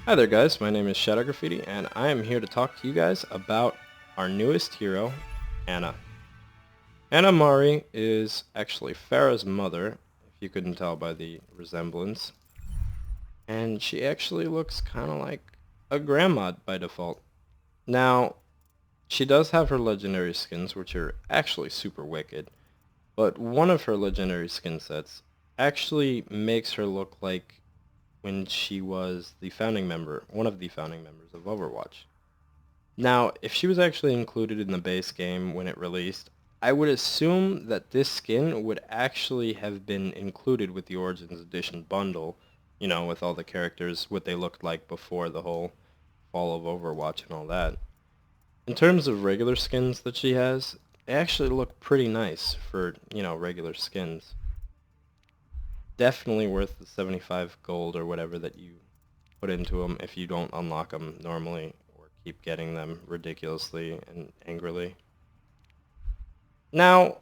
Hi there guys, my name is Shadow Graffiti and I am here to talk to you guys about our newest hero, Anna. Anna Amari is actually Farah's mother, if you couldn't tell by the resemblance, and she actually looks kind of like a grandma by default. Now, she does have her legendary skins, which are actually super wicked, but one of her legendary skin sets actually makes her look like when she was the founding member, one of the founding members of Overwatch. Now, if she was actually included in the base game when it released, I would assume that this skin would actually have been included with the Origins Edition bundle, with all the characters, what they looked like before the whole fall of Overwatch and all that. In terms of regular skins that she has, they actually look pretty nice for, regular skins. Definitely worth the 75 gold or whatever that you put into them if you don't unlock them normally or keep getting them ridiculously and angrily. Now,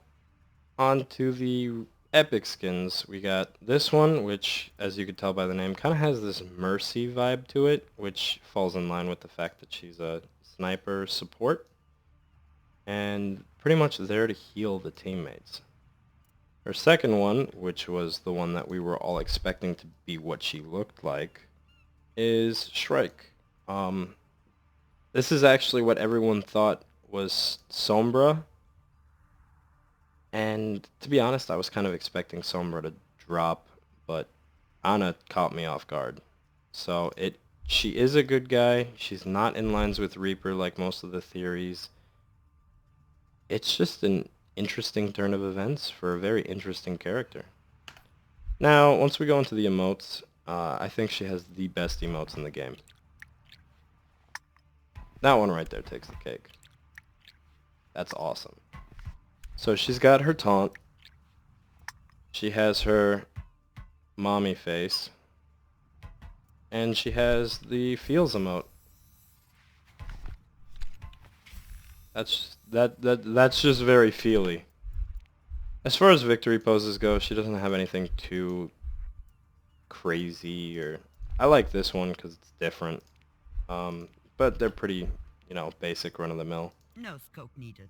on to the epic skins. We got this one, which, as you could tell by the name, kind of has this Mercy vibe to it, which falls in line with the fact that she's a sniper support and pretty much there to heal the teammates. Her second one, which was the one that we were all expecting to be what she looked like, is Shrike. Um, this is actually what everyone thought was Sombra, and to be honest, I was kind of expecting Sombra to drop, but Ana caught me off guard. So she is a good guy. She's not in lines with Reaper like most of the theories. It's just an interesting turn of events for a very interesting character. Now, once we go into the emotes, I think she has the best emotes in the game. That one right there takes the cake. That's awesome. So she's got her taunt. She has her mommy face. And she has the feels emote. That's just very feely. As far as victory poses go, she doesn't have anything too crazy or I like this one because it's different. But they're pretty, basic run of the mill. No scope needed.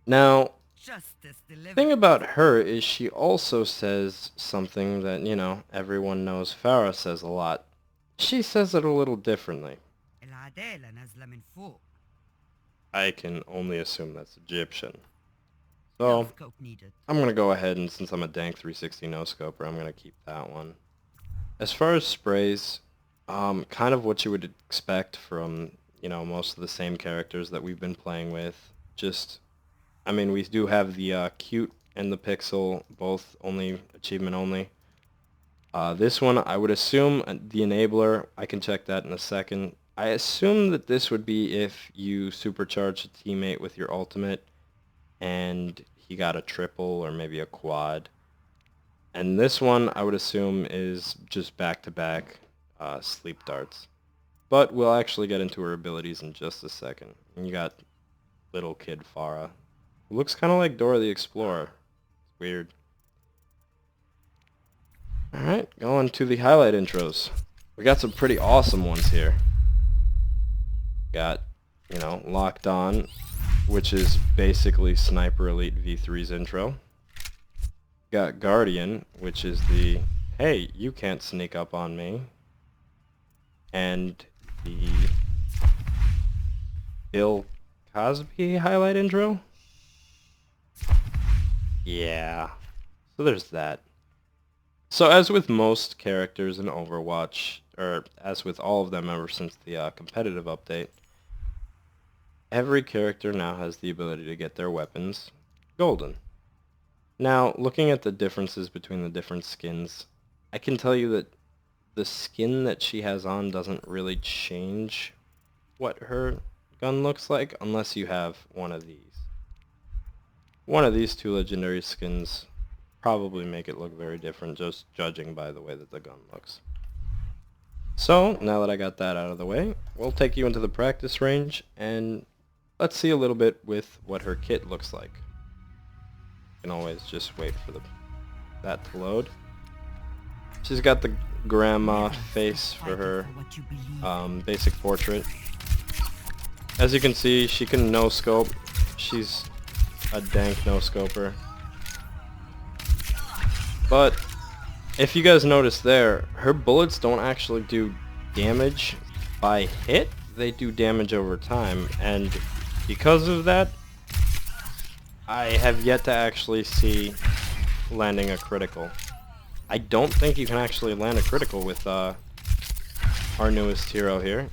Now, Justice thing delivered. about her is she also says something that, everyone knows Farah says a lot. She says it a little differently. العدالة نازلة من فوق. I can only assume that's Egyptian. No So, scope needed. I'm going to go ahead and since I'm a dank 360 no-scoper, I'm going to keep that one. As far as sprays, kind of what you would expect from, most of the same characters that we've been playing with. Just, I mean, we do have the cute and the pixel, both only achievement only. This one, I would assume the enabler, I can check that in a second. I assume that this would be if you supercharge a teammate with your ultimate and he got a triple or maybe a quad. And this one, I would assume, is just back-to-back sleep darts. But we'll actually get into her abilities in just a second. And you got little kid Farah, who looks kind of like Dora the Explorer. It's weird. Alright, going to the highlight intros. We got some pretty awesome ones here. Got, Locked On, which is basically Sniper Elite V3's intro. Got Guardian, which is the, hey, you can't sneak up on me. And the Bill Cosby highlight intro? Yeah. So there's that. So as with most characters in Overwatch, or as with all of them ever since the competitive update, every character now has the ability to get their weapons golden. Now, looking at the differences between the different skins, I can tell you that the skin that she has on doesn't really change what her gun looks like unless you have one of these. One of these two legendary skins probably make it look very different just judging by the way that the gun looks. So, now that I got that out of the way, we'll take you into the practice range and let's see a little bit with what her kit looks like. You can always just wait for that to load. She's got grandma Never face stop for fighting her for what you believe in. basic portrait. As you can see, she can no-scope. She's a dank no-scoper. But if you guys notice there, her bullets don't actually do damage by hit. They do damage over time. And because of that, I have yet to actually see landing a critical. I don't think you can actually land a critical with our newest hero here.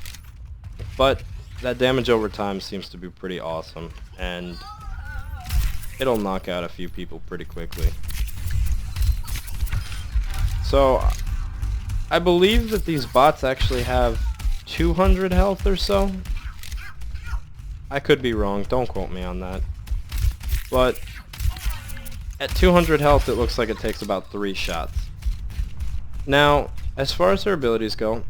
But that damage over time seems to be pretty awesome. And it'll knock out a few people pretty quickly. So I believe that these bots actually have 200 health or so. I could be wrong, don't quote me on that. But at 200 health it looks like it takes about 3 shots. Now, as far as her abilities go,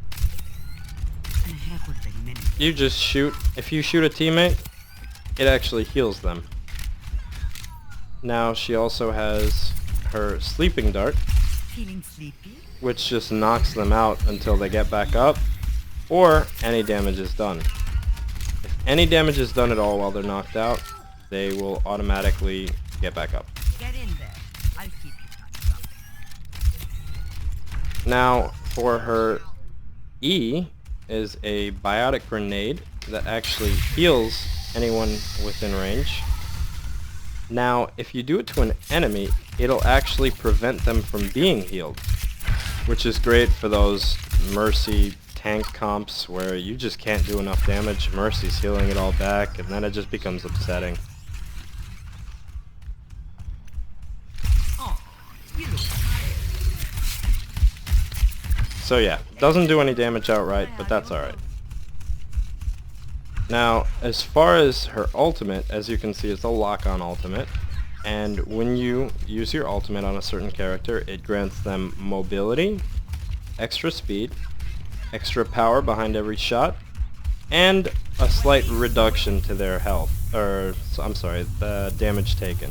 you just shoot. If you shoot a teammate, it actually heals them. Now she also has her sleeping dart, Feeling sleepy? which just knocks them out until they get back up, or any damage is done. If any damage is done at all while they're knocked out, they will automatically get back up. Get in there. I'll keep you touched up. Now, for her E is a biotic grenade that actually heals anyone within range. Now, if you do it to an enemy, it'll actually prevent them from being healed, which is great for those Mercy tank comps where you just can't do enough damage. Mercy's healing it all back, and then it just becomes upsetting. Oh, you look tired. So yeah, doesn't do any damage outright, but that's alright. Now, as far as her ultimate, as you can see, it's a lock-on ultimate. And when you use your ultimate on a certain character, it grants them mobility, extra speed, extra power behind every shot, and a slight reduction to their health, or I'm sorry, the damage taken.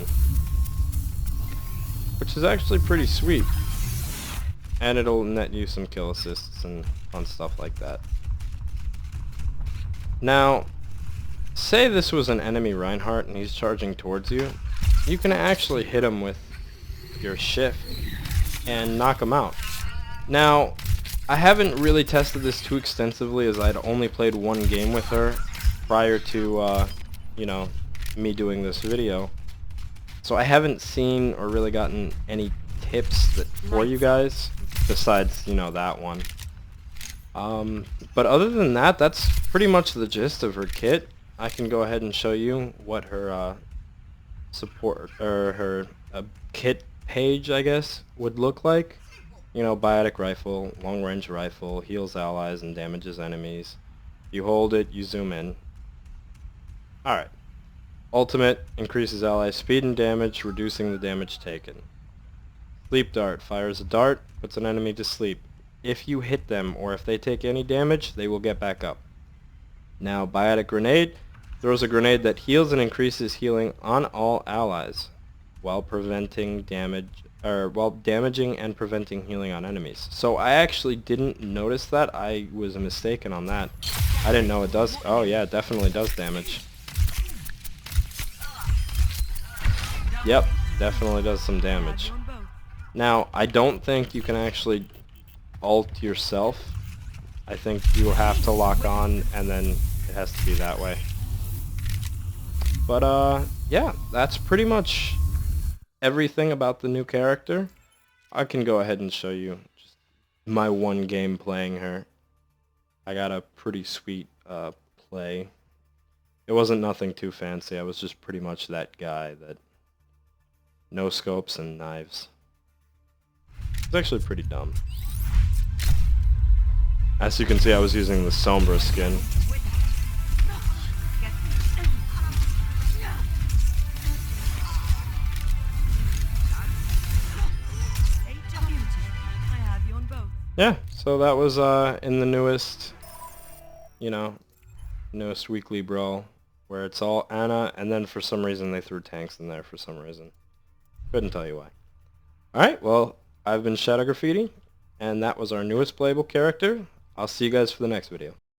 Which is actually pretty sweet. And it'll net you some kill assists and fun stuff like that. Now, say this was an enemy Reinhardt and he's charging towards you. You can actually hit him with your shift and knock him out. Now, I haven't really tested this too extensively as I'd only played one game with her prior to, you know, me doing this video. So I haven't seen or really gotten any tips for you guys besides, you know, that one. But other than that, that's pretty much the gist of her kit. I can go ahead and show you what her support or her kit page, I guess, would look like. You know, biotic rifle, long range rifle, heals allies and damages enemies. You hold it, you zoom in. Alright. Ultimate increases ally speed and damage, reducing the damage taken. Sleep dart fires a dart, puts an enemy to sleep. If you hit them or if they take any damage, they will get back up. Now, biotic grenade throws a grenade that heals and increases healing on all allies while preventing damage while damaging and preventing healing on enemies. So I actually didn't notice that. I was mistaken on that. I didn't know it does. Oh yeah, it definitely does damage. Yep, definitely does some damage. Now, I don't think you can actually ult yourself. I think you will have to lock on and then it has to be that way. But yeah, that's pretty much everything about the new character. I can go ahead and show you just my one game playing her. I got a pretty sweet play. It wasn't nothing too fancy. I was just pretty much that guy that no scopes and knives. It's actually pretty dumb. As you can see, I was using the Sombra skin. Yeah, so that was in the newest, you know, newest weekly brawl, where it's all Ana, and then for some reason they threw tanks in there for some reason. Couldn't tell you why. Alright, well, I've been Shadow Graffiti, And that was our newest playable character. I'll see you guys for the next video.